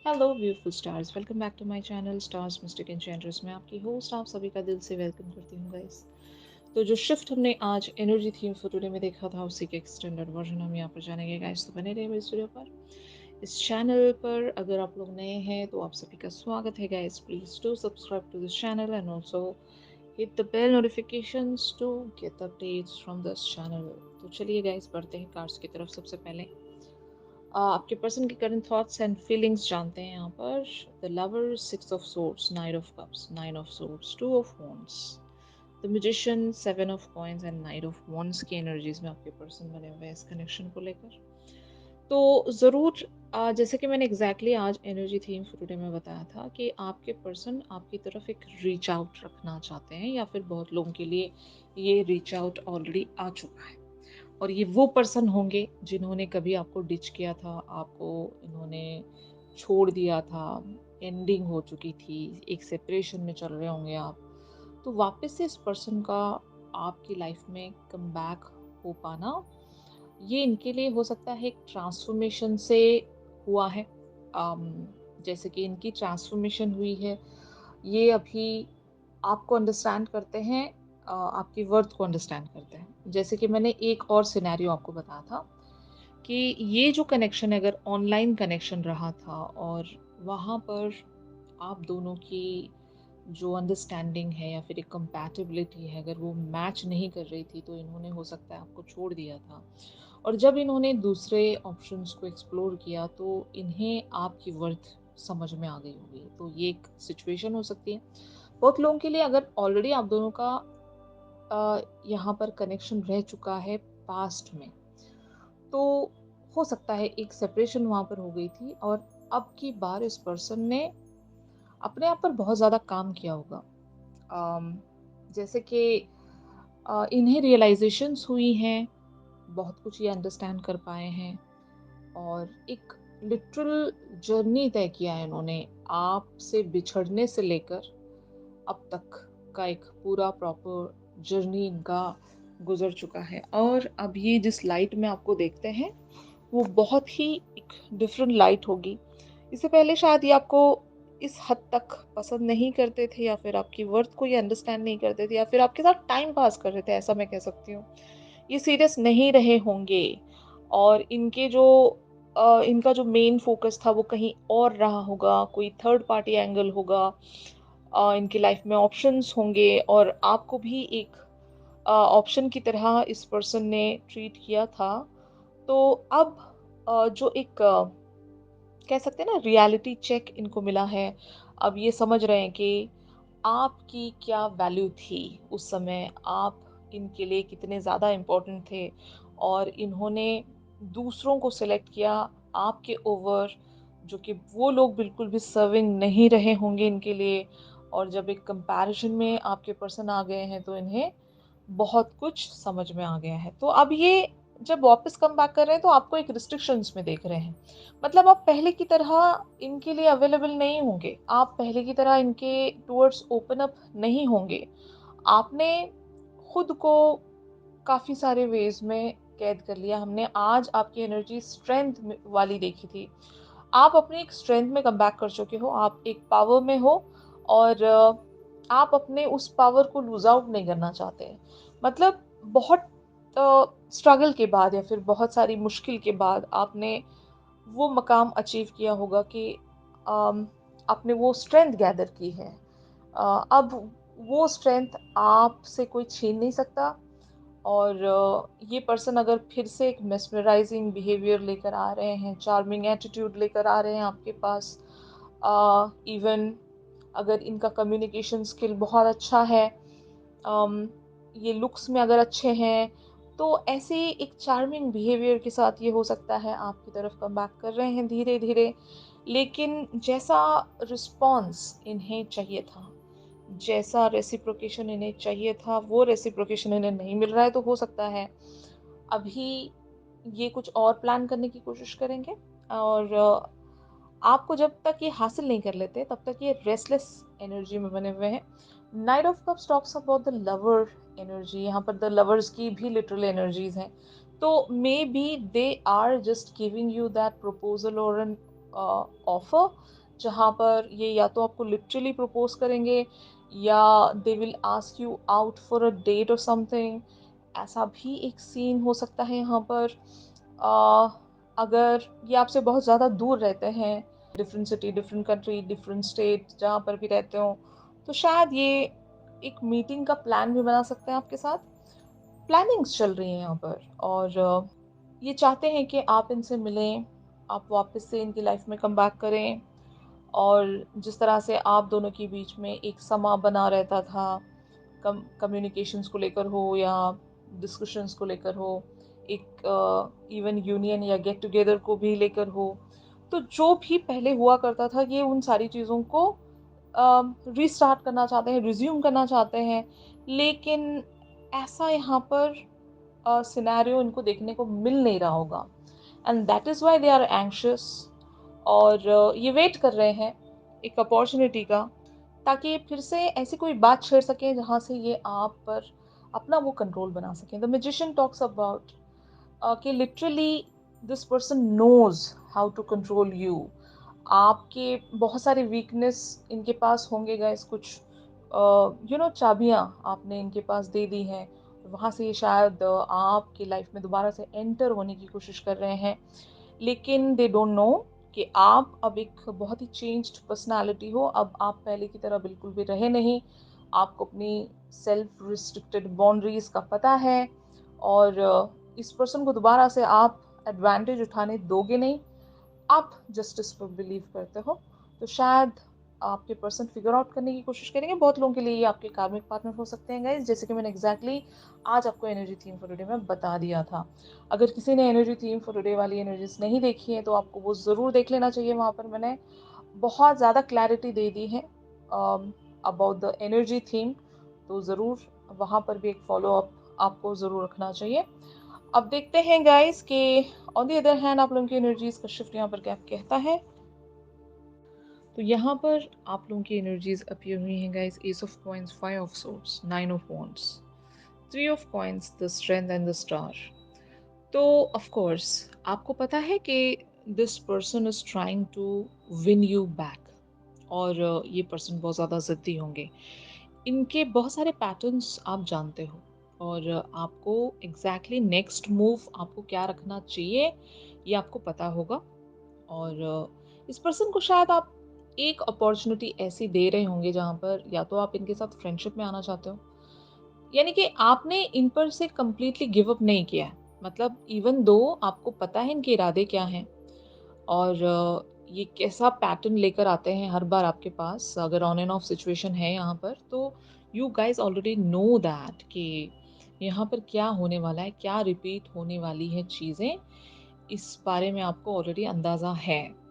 Hello beautiful stars, welcome back to my channel stars mystic enchantress. मैं आपकी host आप सभी का दिल से वेलकम करती हूँ गाइस। तो जो शिफ्ट हमने आज एनर्जी थीम फॉर टुडे में देखा था, उसी के एक्सटेंडेड वर्जन हम यहाँ पर जानेंगे गाइस। तो बने रहिए मेरे वीडियो पर। इस चैनल पर अगर आप लोग नए हैं तो आप सभी का स्वागत है guys. Please do subscribe to this channel and also hit the bell notifications to get updates from this channel. तो चलिए गाइस, बढ़ते हैं कार्ड्स की तरफ। सबसे पहले आपके पर्सन की करंट थॉट्स एंड फीलिंग्स जानते हैं यहाँ पर। The lover, six of swords, night of cups, nine of swords, two of wands, the musician, seven of coins and night of wands की एनर्जीज में आपके पर्सन बने हुए हैं इस कनेक्शन को लेकर। तो ज़रूर जैसे कि मैंने आज एनर्जी थीम फॉर टुडे में बताया था कि आपके पर्सन आपकी तरफ एक रीच आउट रखना चाहते हैं, या फिर बहुत लोगों के लिए ये रीच आउट ऑलरेडी आ चुका है। और ये वो पर्सन होंगे जिन्होंने कभी आपको डिच किया था, आपको इन्होंने छोड़ दिया था, एंडिंग हो चुकी थी, एक सेपरेशन में चल रहे होंगे आप। तो वापस से इस पर्सन का आपकी लाइफ में कम बैक हो पाना, ये इनके लिए हो सकता है एक ट्रांसफॉर्मेशन से हुआ है। अम, जैसे कि इनकी ट्रांसफॉर्मेशन हुई है, ये अभी आपको अंडरस्टैंड करते हैं, आपकी वर्थ को अंडरस्टैंड करते हैं। जैसे कि मैंने एक और सिनेरियो आपको बताया था कि ये जो कनेक्शन अगर ऑनलाइन कनेक्शन रहा था और वहाँ पर आप दोनों की जो अंडरस्टैंडिंग है या फिर एक कंपैटिबिलिटी है, अगर वो मैच नहीं कर रही थी, तो इन्होंने हो सकता है आपको छोड़ दिया था। और जब इन्होंने दूसरे ऑप्शंस को एक्सप्लोर किया तो इन्हें आपकी वर्थ समझ में आ गई होगी। तो ये एक सिचुएशन हो सकती है बहुत लोगों के लिए। अगर ऑलरेडी आप दोनों का यहाँ पर कनेक्शन रह चुका है पास्ट में, तो हो सकता है एक सेपरेशन वहाँ पर हो गई थी और अब की बार इस पर्सन ने अपने आप पर बहुत ज़्यादा काम किया होगा। जैसे कि इन्हें रियलाइजेशंस हुई हैं, बहुत कुछ ये अंडरस्टैंड कर पाए हैं और एक लिटरल जर्नी तय किया है इन्होंने, आपसे बिछड़ने से लेकर अब तक का एक पूरा प्रॉपर जर्नी इनका गुजर चुका है। और अब ये जिस लाइट में आपको देखते हैं, वो बहुत ही एक डिफरेंट लाइट होगी। इससे पहले शायद ये आपको इस हद तक पसंद नहीं करते थे, या फिर आपकी वर्थ को ये अंडरस्टैंड नहीं करते थे, या फिर आपके साथ टाइम पास कर रहे थे, ऐसा मैं कह सकती हूँ। ये सीरियस नहीं रहे होंगे और इनका जो मेन फोकस था वो कहीं और रहा होगा, कोई थर्ड पार्टी एंगल होगा। इनकी लाइफ में ऑप्शंस होंगे और आपको भी एक ऑप्शन की तरह इस पर्सन ने ट्रीट किया था। तो अब जो एक कह सकते हैं ना, रियलिटी चेक इनको मिला है। अब ये समझ रहे हैं कि आपकी क्या वैल्यू थी उस समय, आप इनके लिए कितने ज़्यादा इम्पोर्टेंट थे, और इन्होंने दूसरों को सिलेक्ट किया आपके ओवर, जो कि वो लोग बिल्कुल भी सर्विंग नहीं रहे होंगे इनके लिए। और जब एक कंपैरिजन में आपके पर्सन आ गए हैं तो इन्हें बहुत कुछ समझ में आ गया है। तो अब ये जब वापस कम बैक कर रहे हैं तो आपको एक रिस्ट्रिक्शंस में देख रहे हैं। मतलब आप पहले की तरह इनके लिए अवेलेबल नहीं होंगे, आप पहले की तरह इनके टुवर्ड्स ओपन अप नहीं होंगे। आपने खुद को काफ़ी सारे वेज में कैद कर लिया। हमने आज आपकी एनर्जी स्ट्रेंथ वाली देखी थी। आप अपनी एक स्ट्रेंथ में कम बैक कर चुके हो, आप एक पावर में हो और आप अपने उस पावर को लूज आउट नहीं करना चाहते। मतलब बहुत स्ट्रगल के बाद या फिर बहुत सारी मुश्किल के बाद आपने वो मकाम अचीव किया होगा कि अम, आपने वो स्ट्रेंथ गैदर की है। अब वो स्ट्रेंथ आपसे कोई छीन नहीं सकता। और ये पर्सन अगर फिर से एक मेस्मराइजिंग बिहेवियर लेकर आ रहे हैं, चार्मिंग एटीट्यूड लेकर आ रहे हैं आपके पास, इवन अगर इनका कम्युनिकेशन स्किल बहुत अच्छा है, अम, ये लुक्स में अगर अच्छे हैं, तो ऐसे ही एक चार्मिंग बिहेवियर के साथ ये हो सकता है आपकी तरफ कम बैक कर रहे हैं धीरे धीरे। लेकिन जैसा रिस्पॉन्स इन्हें चाहिए था, जैसा रेसिप्रोकेशन इन्हें चाहिए था, वो रेसिप्रोकेशन इन्हें नहीं मिल रहा है। तो हो सकता है अभी ये कुछ और प्लान करने की कोशिश करेंगे। और आपको जब तक ये हासिल नहीं कर लेते तब तक ये रेस्टलेस एनर्जी में बने हुए हैं। Night of cups talks about the lover energy. यहाँ पर द लवर्स की भी लिटरल एनर्जीज हैं। तो maybe they are just giving you that proposal और एन ऑफर, जहाँ पर ये या तो आपको लिटरली प्रपोज करेंगे या they will ask you out for a date और समथिंग। ऐसा भी एक सीन हो सकता है यहाँ पर। अगर ये आपसे बहुत ज़्यादा दूर रहते हैं, different city, different country, different state, जहाँ पर भी रहते हो, तो शायद ये एक मीटिंग का प्लान भी बना सकते हैं आपके साथ। प्लानिंग्स चल रही हैं यहाँ पर, और ये चाहते हैं कि आप इनसे मिलें, आप वापस से इनकी लाइफ में कम बैक करें। और जिस तरह से आप दोनों के बीच में एक समा बना रहता था, कम्युनिकेशंस को लेकर हो या डिस्कशंस को लेकर हो, एक इवन यूनियन या गेट टुगेदर को भी लेकर हो, तो जो भी पहले हुआ करता था, ये उन सारी चीज़ों को रीस्टार्ट करना चाहते हैं, रिज्यूम करना चाहते हैं। लेकिन ऐसा यहाँ पर सिनेरियो इनको देखने को मिल नहीं रहा होगा, and that is why they are anxious. और ये वेट कर रहे हैं एक अपॉर्चुनिटी का, ताकि ये फिर से ऐसी कोई बात छेड़ सकें जहाँ से ये आप पर अपना वो कंट्रोल बना सकें। द मैजिशियन टॉक्स अबाउट कि literally this person knows how to control you. आपके बहुत सारे वीकनेस इनके पास होंगे गाइस, कुछ चाबियां आपने इनके पास दे दी हैं, वहाँ से ये शायद आपकी लाइफ में दोबारा से एंटर होने की कोशिश कर रहे हैं। लेकिन दे डोंट नो कि आप अब एक बहुत ही चेंज्ड पर्सनालिटी हो। अब आप पहले की तरह बिल्कुल भी रहे नहीं। आपको अपनी सेल्फ रिस्ट्रिक्टेड बाउंड्रीज का पता है, और इस पर्सन को दोबारा से आप एडवांटेज उठाने दोगे नहीं। आप जस्टिस पर बिलीव करते हो, तो शायद आपके पर्सन फिगर आउट करने की कोशिश करेंगे। बहुत लोगों के लिए ये आपके कार्मिक पार्टनर हो सकते हैं गाइस, जैसे कि मैंने एग्जैक्टली आज आपको एनर्जी थीम फॉर टुडे में बता दिया था। अगर किसी ने एनर्जी थीम फॉर टुडे वाली एनर्जीज नहीं देखी है, तो आपको वो ज़रूर देख लेना चाहिए। वहाँ पर मैंने बहुत ज़्यादा क्लैरिटी दे दी है अबाउट द एनर्जी थीम, तो ज़रूर वहाँ पर भी एक फॉलो अप आपको ज़रूर रखना चाहिए। अब देखते हैं गाइस कि ऑन द अदर हैंड आप लोगों की एनर्जीज का शिफ्ट यहाँ पर क्या कहता है। तो यहाँ पर आप लोगों की एनर्जीज अपीयर हुई हैं guys, ace of coins, five of swords, nine of wands, three of coins, the strength and the star. तो ऑफ कोर्स आपको पता है कि this person is trying to win you back, और ये पर्सन बहुत ज़्यादा ज़िद्दी होंगे। इनके बहुत सारे पैटर्न्स आप जानते हो, और आपको एग्जैक्टली नेक्स्ट मूव आपको क्या रखना चाहिए ये आपको पता होगा। और इस पर्सन को शायद आप एक अपॉर्चुनिटी ऐसी दे रहे होंगे जहाँ पर या तो आप इनके साथ फ्रेंडशिप में आना चाहते हो, यानी कि आपने इन पर से कंप्लीटली गिव अप नहीं किया है। मतलब इवन दो आपको पता है इनके इरादे क्या हैं, और ये कैसा पैटर्न लेकर आते हैं हर बार आपके पास, अगर ऑन एंड ऑफ सिचुएशन है यहाँ पर, तो you guys already know that कि यहाँ पर क्या होने वाला है, क्या रिपीट होने वाली है चीज़ें, इस बारे में आपको ऑलरेडी अंदाज़ा है।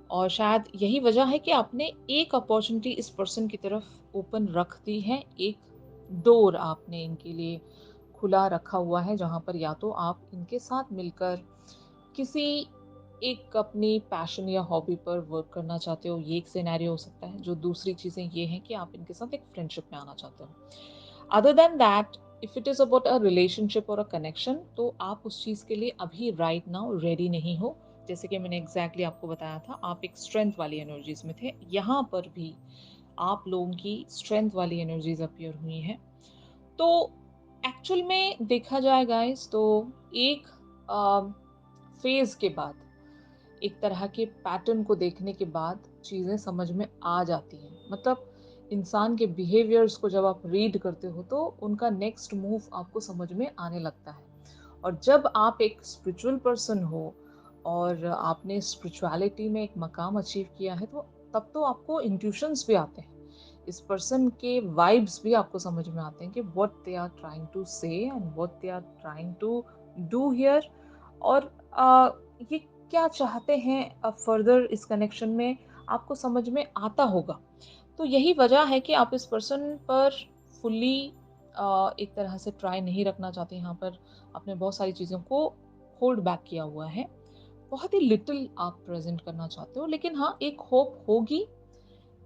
और शायद यही वजह है कि आपने एक अपॉर्चुनिटी इस पर्सन की तरफ ओपन रख दी है, एक डोर आपने इनके लिए खुला रखा हुआ है, जहाँ पर या तो आप इनके साथ मिलकर किसी एक अपनी पैशन या हॉबी पर वर्क करना चाहते हो, ये एक सिनेरियो हो सकता है। जो दूसरी चीज़ें ये हैं कि आप इनके साथ एक फ्रेंडशिप में आना चाहते हो। Other than that, if it is about a relationship और अ कनेक्शन, तो आप उस चीज़ के लिए अभी राइट नाउ रेडी नहीं हो। जैसे कि मैंने एग्जैक्टली आपको बताया था, आप एक स्ट्रेंथ वाली एनर्जीज में थे, यहाँ पर भी आप लोगों की स्ट्रेंथ वाली एनर्जीज अपीयर हुई हैं। तो एक्चुअल में देखा जाए गाइस, तो एक फेज के बाद, एक तरह के पैटर्न को देखने के बाद चीज़ें समझ में आ जाती हैं। मतलब इंसान के बिहेवियर्स को जब आप रीड करते हो, तो उनका नेक्स्ट मूव आपको समझ में आने लगता है। और जब आप एक स्पिरिचुअल पर्सन हो और आपने स्पिरिचुअलिटी में एक मकाम अचीव किया है, तो तब तो आपको इंट्यूशंस भी आते हैं। इस पर्सन के वाइब्स भी आपको समझ में आते हैं कि what they are trying to say and what they are trying to do here, और ये क्या चाहते हैं फर्दर इस कनेक्शन में, आपको समझ में आता होगा। तो यही वजह है कि आप इस पर्सन पर फुल्ली एक तरह से ट्राई नहीं रखना चाहते। यहाँ पर आपने बहुत सारी चीज़ों को होल्ड बैक किया हुआ है, बहुत ही लिटिल आप प्रेजेंट करना चाहते हो। लेकिन हाँ, एक होप होगी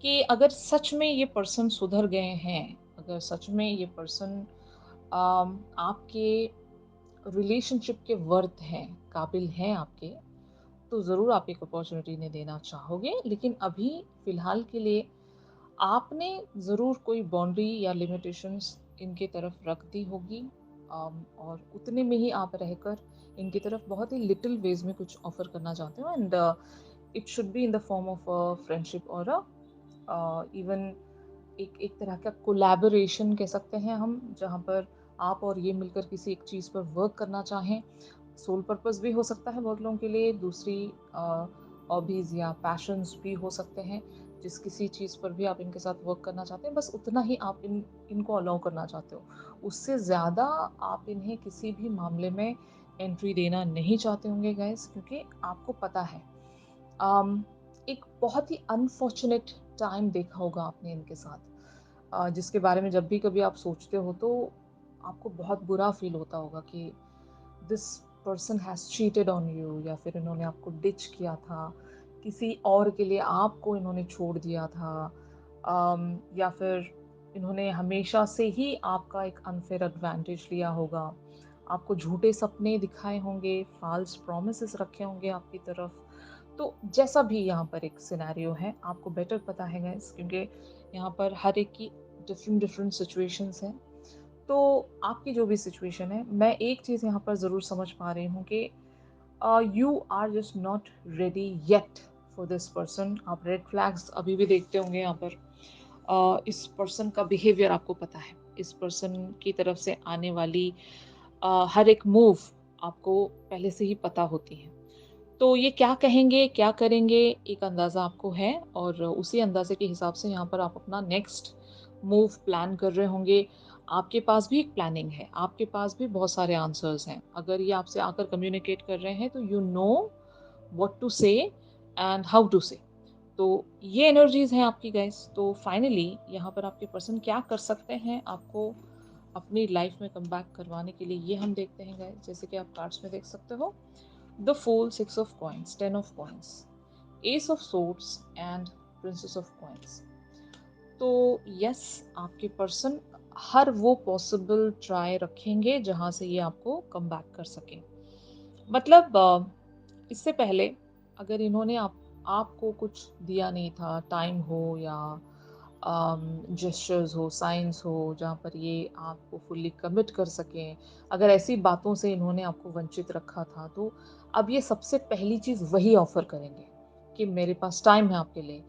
कि अगर सच में ये पर्सन सुधर गए हैं, अगर सच में ये पर्सन आपके रिलेशनशिप के वर्थ हैं, काबिल हैं आपके, तो ज़रूर आप एक अपॉर्चुनिटी इन्हें देना चाहोगे, लेकिन अभी फ़िलहाल के लिए आपने ज़रूर कोई बाउंड्री या लिमिटेशंस इनके तरफ रख दी होगी, और उतने में ही आप रहकर इनकी तरफ बहुत ही लिटिल वेज़ में कुछ ऑफ़र करना चाहते हो, and it should be in the form of a friendship और इवन एक एक तरह का कोलैबोरेशन कह सकते हैं हम, जहाँ पर आप और ये मिलकर किसी एक चीज़ पर वर्क करना चाहें। सोल पर्पस भी हो सकता है बहुत लोगों के लिए, दूसरी हॉबीज़ या पैशंस भी हो सकते हैं, जिस किसी चीज़ पर भी आप इनके साथ वर्क करना चाहते हैं, बस उतना ही आप इनको अलाउ करना चाहते हो। उससे ज़्यादा आप इन्हें किसी भी मामले में एंट्री देना नहीं चाहते होंगे गाइस, क्योंकि आपको पता है अम, एक बहुत ही अनफॉर्चुनेट टाइम देखा होगा आपने इनके साथ, जिसके बारे में जब भी कभी आप सोचते हो तो आपको बहुत बुरा फील होता होगा कि this person has cheated on you, या फिर इन्होंने आपको डिच किया था, किसी और के लिए आपको इन्होंने छोड़ दिया था, या फिर इन्होंने हमेशा से ही आपका एक अनफेयर एडवांटेज लिया होगा, आपको झूठे सपने दिखाए होंगे, फ़ाल्स प्रॉमिसेस रखे होंगे आपकी तरफ। तो जैसा भी यहाँ पर एक सिनेरियो है, आपको बेटर पता है गाइस, क्योंकि यहाँ पर हर एक की डिफरेंट डिफरेंट सिचुएशंस हैं। तो आपकी जो भी सिचुएशन है, मैं एक चीज़ यहाँ पर ज़रूर समझ पा रही हूँ कि you are just not ready yet for this person. आप रेड फ्लैग्स अभी भी देखते होंगे यहाँ पर। इस पर्सन का बिहेवियर आपको पता है, इस पर्सन की तरफ से आने वाली हर एक मूव आपको पहले से ही पता होती है। तो ये क्या कहेंगे, क्या करेंगे, एक अंदाज़ा आपको है, और उसी अंदाज़े के हिसाब से यहाँ पर आप अपना नेक्स्ट मूव प्लान कर रहे होंगे। आपके पास भी एक प्लानिंग है, आपके पास भी बहुत सारे आंसर्स हैं। अगर ये आपसे आकर कम्युनिकेट कर रहे हैं तो you know what to say and how to से। तो ये एनर्जीज़ हैं आपकी गाइस। तो फाइनली यहाँ पर आपके पर्सन क्या कर सकते हैं आपको अपनी लाइफ में कम बैक करवाने के लिए, ये हम देखते हैं गाइस। जैसे कि आप कार्ड्स में देख सकते हो, the fool, six of coins, ten of coins, ace of swords and princess of coins. तो यस, आपके पर्सन हर वो पॉसिबल ट्राई रखेंगे जहां से ये आपको कम बैक कर सके। मतलब इससे पहले अगर इन्होंने आपको कुछ दिया नहीं था, टाइम हो या जेस्चर्स हो, साइंस हो, जहाँ पर ये आपको फुल्ली कमिट कर सकें, अगर ऐसी बातों से इन्होंने आपको वंचित रखा था, तो अब ये सबसे पहली चीज़ वही ऑफ़र करेंगे कि मेरे पास टाइम है आपके लिए,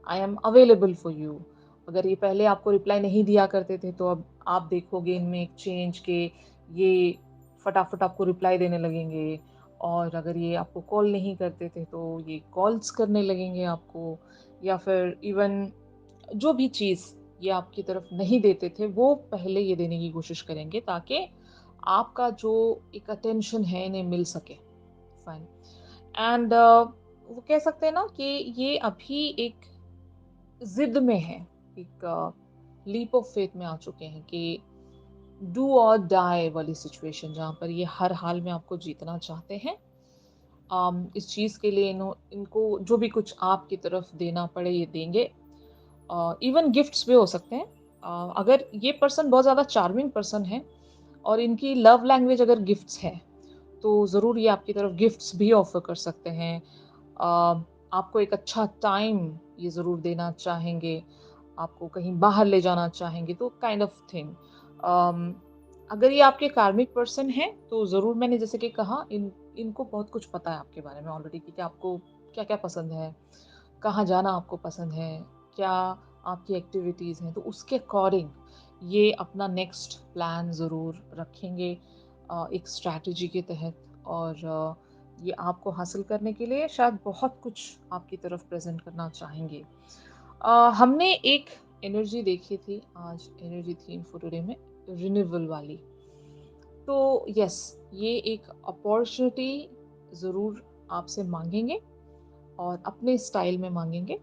I am available for you. अगर ये पहले आपको रिप्लाई नहीं दिया करते थे, तो अब आप देखोगे इनमें एक चेंज के ये फटाफट आपको रिप्लाई देने लगेंगे, और अगर ये आपको कॉल नहीं करते थे, तो ये कॉल्स करने लगेंगे आपको, या फिर इवन जो भी चीज़ ये आपकी तरफ नहीं देते थे, वो पहले ये देने की कोशिश करेंगे, ताकि आपका जो एक अटेंशन है इन्हें मिल सके। फाइन। एंड वो कह सकते हैं ना कि ये अभी एक ज़िद में है, एक लीप ऑफ फेथ में आ चुके हैं कि डू और डाई वाली सिचुएशन, जहाँ पर ये हर हाल में आपको जीतना चाहते हैं। इस चीज़ के लिए इनको जो भी कुछ आपकी तरफ देना पड़े ये देंगे। इवन गिफ्ट्स भी हो सकते हैं। अगर ये पर्सन बहुत ज़्यादा चार्मिंग पर्सन है और इनकी लव लैंग्वेज अगर गिफ्ट्स है, तो ज़रूर ये आपकी तरफ गिफ्ट्स भी ऑफ़र कर सकते हैं। आपको एक अच्छा टाइम ये ज़रूर देना चाहेंगे, आपको कहीं बाहर ले जाना चाहेंगे, तो काइंड ऑफ थिंग। अम, अगर ये आपके कार्मिक पर्सन हैं, तो ज़रूर मैंने जैसे कि कहा इनको बहुत कुछ पता है आपके बारे में ऑलरेडी कि आपको क्या-क्या पसंद है, कहाँ जाना आपको पसंद है, क्या आपकी एक्टिविटीज़ हैं, तो उसके अकॉर्डिंग ये अपना नेक्स्ट प्लान ज़रूर रखेंगे, एक स्ट्रैटेजी के तहत, और ये आपको हासिल करने के लिए शायद बहुत कुछ आपकी तरफ प्रेज़ेंट करना चाहेंगे। हमने एक एनर्जी देखी थी आज एनर्जी थीम फॉर टुडे में, रिन्यूअल वाली। तो यस, ये एक अपॉर्चुनिटी ज़रूर आपसे माँगेंगे और अपने स्टाइल में माँगेंगे।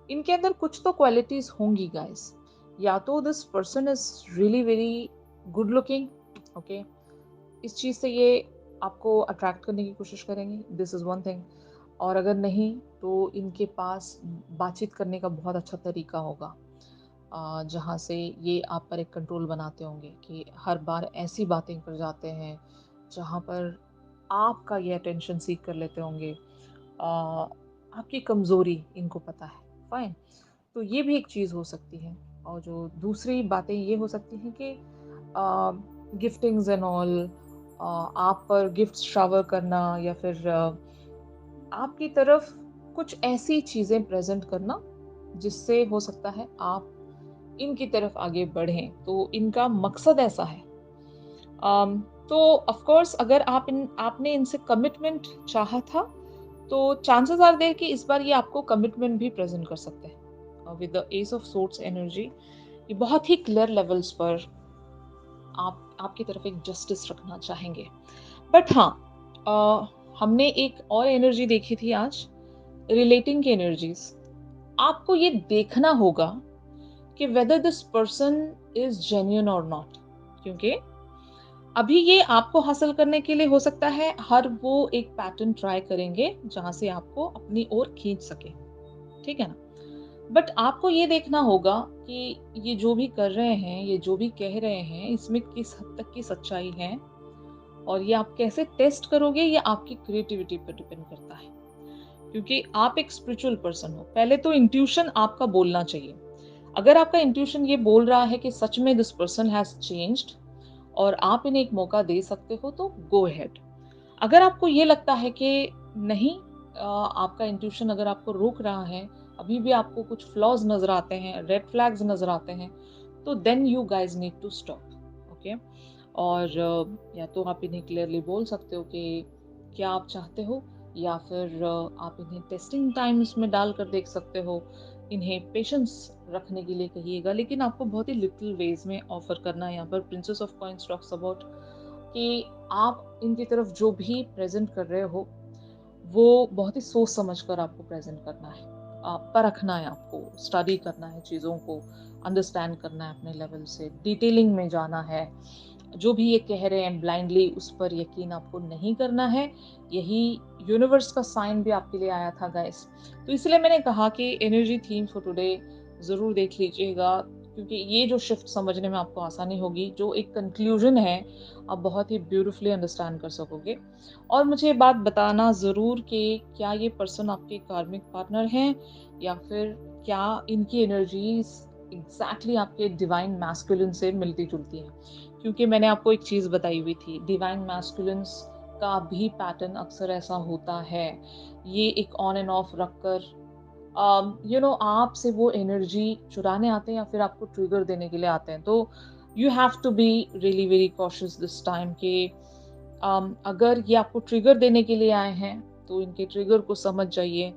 इनके अंदर कुछ तो क्वालिटीज़ होंगी गाइस। या तो this person is really very good looking, okay? इस चीज़ से ये आपको अट्रैक्ट करने की कोशिश करेंगे, दिस इज़ वन थिंग। और अगर नहीं, तो इनके पास बातचीत करने का बहुत अच्छा तरीका होगा, जहाँ से ये आप पर एक कंट्रोल बनाते होंगे कि हर बार ऐसी बातें कर जाते हैं, जहाँ पर आपका ये अटेंशन सीक कर लेते होंगे। आपकी कमज़ोरी इनको पता है, फाइन। तो ये भी एक चीज़ हो सकती है। और जो दूसरी बातें ये हो सकती हैं कि गिफ्टिंग्स एंड ऑल, आप पर गिफ्ट्स शावर करना या फिर आपकी तरफ कुछ ऐसी चीज़ें प्रेज़ेंट करना, जिससे हो सकता है आप इनकी तरफ आगे बढ़ें, तो इनका मकसद ऐसा है। अम, तो ऑफ़ कोर्स अगर आपने इनसे कमिटमेंट चाहा था, तो चांसेस आर देयर कि इस बार ये आपको कमिटमेंट भी प्रेज़ेंट कर सकते हैं। With the S of swords energy, ये बहुत ही क्लियर लेवल्स पर आपकी तरफ एक जस्टिस रखना चाहेंगे। बट हाँ, हमने एक और एनर्जी देखी थी आज, रिलेटिंग की एनर्जीज़। आपको ये देखना होगा कि whether this person is genuine और नॉट। क्योंकि अभी ये आपको हासिल करने के लिए हो सकता है हर वो एक पैटर्न ट्राई करेंगे, जहाँ से आपको अपनी ओर खींच सकें, ठीक है ना? बट आपको ये देखना होगा कि ये जो भी कर रहे हैं, ये जो भी कह रहे हैं, इसमें किस हद तक की सच्चाई है और ये आप कैसे टेस्ट करोगे, ये आपकी क्रिएटिविटी पर डिपेंड करता है। क्योंकि आप एक स्पिरिचुअल पर्सन हो, पहले तो इंट्यूशन आपका बोलना चाहिए। अगर आपका इंट्यूशन ये बोल रहा है कि सच में दिस पर्सन हैज़ चेंज्ड और आप इन्हें एक मौका दे सकते हो, तो गो अहेड। अगर आपको ये लगता है कि नहीं, आपका इंट्यूशन अगर आपको रोक रहा है, अभी भी आपको कुछ फ्लॉज़ नज़र आते हैं, रेड फ्लैग्स नज़र आते हैं, तो then you guys need to stop, okay? और या तो आप इन्हें क्लियरली बोल सकते हो कि क्या आप चाहते हो, या फिर आप इन्हें टेस्टिंग टाइम्स में डालकर देख सकते हो। इन्हें पेशेंस रखने के लिए कहिएगा, लेकिन आपको बहुत ही लिटिल वेज़ में ऑफ़र करना है। यहाँ पर princess of coins talks about कि आप इनकी तरफ जो भी प्रेज़ेंट कर रहे हो, वो बहुत ही सोच समझ कर आपको प्रेज़ेंट करना है। परखना है आपको, स्टडी करना है चीज़ों को, अंडरस्टैंड करना है अपने लेवल से, डिटेलिंग में जाना है। जो भी ये कह रहे हैं ब्लाइंडली उस पर यकीन आपको नहीं करना है। यही यूनिवर्स का साइन भी आपके लिए आया था गाइस। तो इसलिए मैंने कहा कि एनर्जी थीम फॉर टुडे ज़रूर देख लीजिएगा, क्योंकि ये जो शिफ्ट समझने में आपको आसानी होगी, जो एक कंक्लूजन है, आप बहुत ही ब्यूटीफुली अंडरस्टैंड कर सकोगे। और मुझे ये बात बताना ज़रूर कि क्या ये पर्सन आपके कार्मिक पार्टनर हैं, या फिर क्या इनकी एनर्जीज़ एग्ज़ैक्टली आपके डिवाइन मैस्कुलिन से मिलती-जुलती हैं। क्योंकि मैंने आपको एक चीज़ बताई हुई थी, डिवाइन मैस्कुलिन्स का भी पैटर्न अक्सर ऐसा होता है। ये एक ऑन एंड ऑफ रखकर आपसे वो एनर्जी चुराने आते हैं या फिर आपको ट्रिगर देने के लिए आते हैं। तो you have to be really very cautious this time कि अगर ये आपको ट्रिगर देने के लिए आए हैं, तो इनके ट्रिगर को समझ जाइए।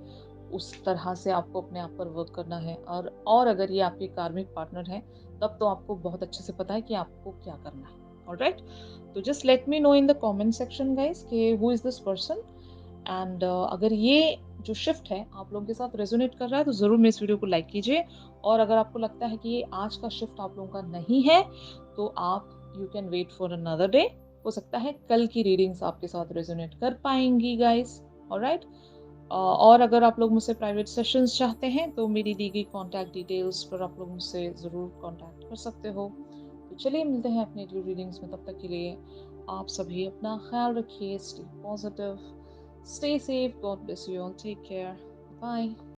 उस तरह से आपको अपने आप पर वर्क करना है। और अगर ये आपके कार्मिक पार्टनर हैं, तब तो आपको बहुत अच्छे से पता है कि आपको क्या करना है। ऑलराइट? तो just let me know in the comment section guys कि who is this person. And अगर ये जो शिफ्ट है आप लोगों के साथ रेजोनेट कर रहा है, तो ज़रूर मेरे इस वीडियो को लाइक कीजिए। और अगर आपको लगता है कि ये आज का शिफ्ट आप लोगों का नहीं है, तो आप you can wait for another day. हो सकता है कल की रीडिंग्स आपके साथ रेजोनेट कर पाएंगी गाइस। ऑलराइट? और अगर आप लोग मुझसे प्राइवेट सेशंस चाहते हैं, तो मेरी दी गई कॉन्टैक्ट डिटेल्स पर आप लोग मुझसे ज़रूर कॉन्टैक्ट कर सकते हो। तो चलिए मिलते हैं अपनी अगली रीडिंग्स में, तब तक के लिए आप सभी अपना ख्याल रखिए, stay positive, stay safe, God bless you all, take care, bye.